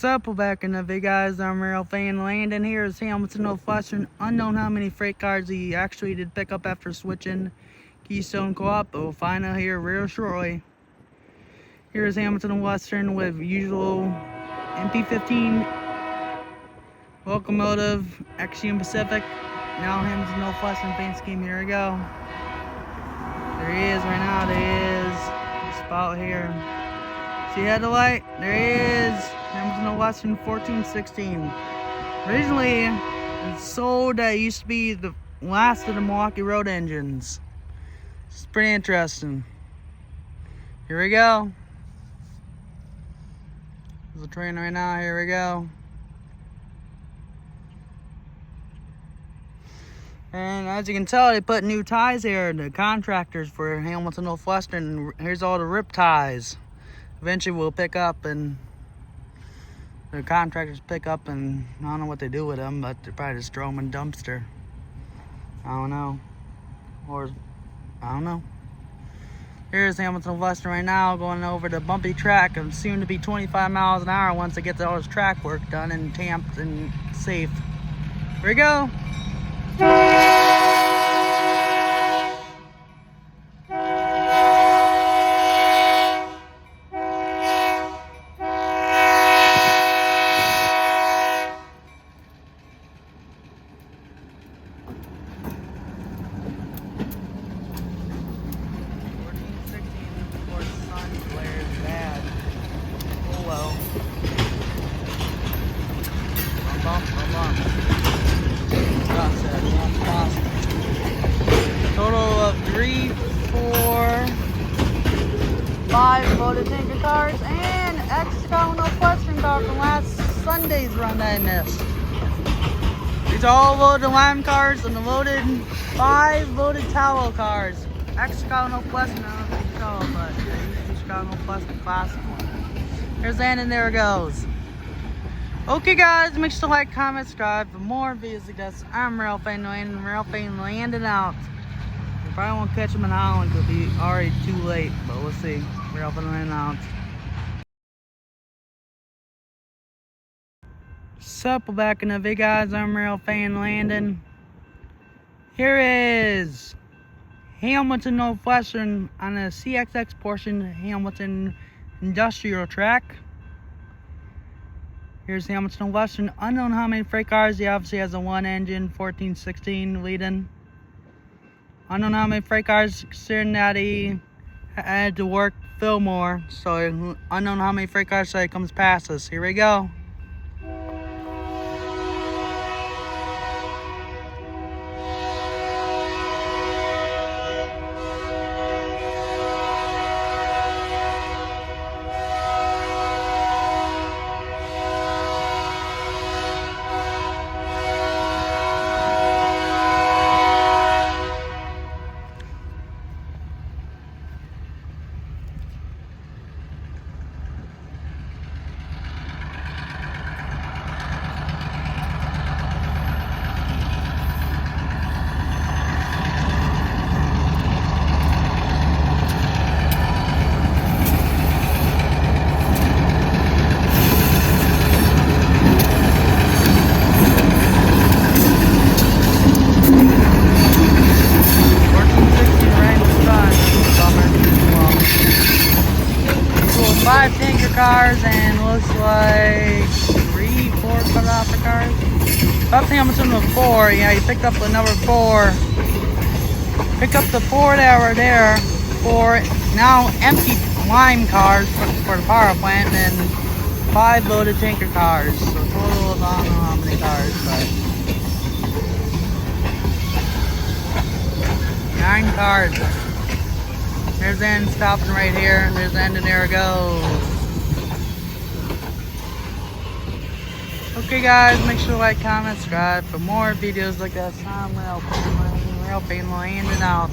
Sup, we're back in the video, guys. I'm Real Fan Landon. Here is Hamilton Northwestern. Unknown how many freight cars he actually did pick up after switching Keystone Co-op, but we'll find out here real shortly. Here is Hamilton Northwestern with usual MP15 locomotive, Axiom Pacific. Now Hamilton Northwestern paint scheme. Here we go. There he is right now. There he is. Spot here. See headlight? There he is. Hamilton Northwestern 1416. Originally, it's sold that used to be the last of the Milwaukee Road engines. It's pretty interesting. Here we go. There's a train right now. Here we go. And as you can tell, they put new ties here. The contractors for Hamilton Northwestern. Here's all the rip ties. Eventually we'll pick up, and the contractors pick up, and I don't know what they do with them, but they probably just throw them in a dumpster. I don't know. Or, I don't know. Here's Hamilton Northwestern right now going over the bumpy track of soon to be 25 miles an hour once they get all this track work done and tamped and safe. Here we go. Total of 3, 4, 5 voted tanker cars and X-Town Northwestern car from last Sunday's run that I missed. These are all voted lime cars and the voted 5 voted tallow cars. X-Town Northwestern, I don't know if you can tell, but the X-Town Northwestern classic one. Here's Ann, and there it goes. Okay guys, make sure to like, comment, subscribe for more videos like this. I'm Real Fan Landon, Real Fan Landon out. You probably won't catch him in Holland, it'll be already too late, but we'll see. Real Fan Landon out. Sup, we're back in the video, guys. I'm Real Fan Landon. Here is Hamilton Northwestern on the CXX portion of Hamilton Industrial Track. Here's Hamilton Northwestern. Unknown how many freight cars. He obviously has a one engine 1416 leading. Unknown how many freight cars, considering that he had to work Fillmore. So unknown how many freight cars, so he comes past us. Here we go. Five tanker cars and looks like 3, 4 cut off the cars. Up to Hamilton with 4. Yeah, he picked up the number 4. Picked up the 4 that were there for now empty lime cars for the power plant, and 5 loaded tanker cars. So total of I don't know how many cars, but 9 cars. There's the end stopping right here, and there's the end, and there it goes. Okay guys, make sure to like, comment, subscribe for more videos like this. I'm Real Fan Landon out.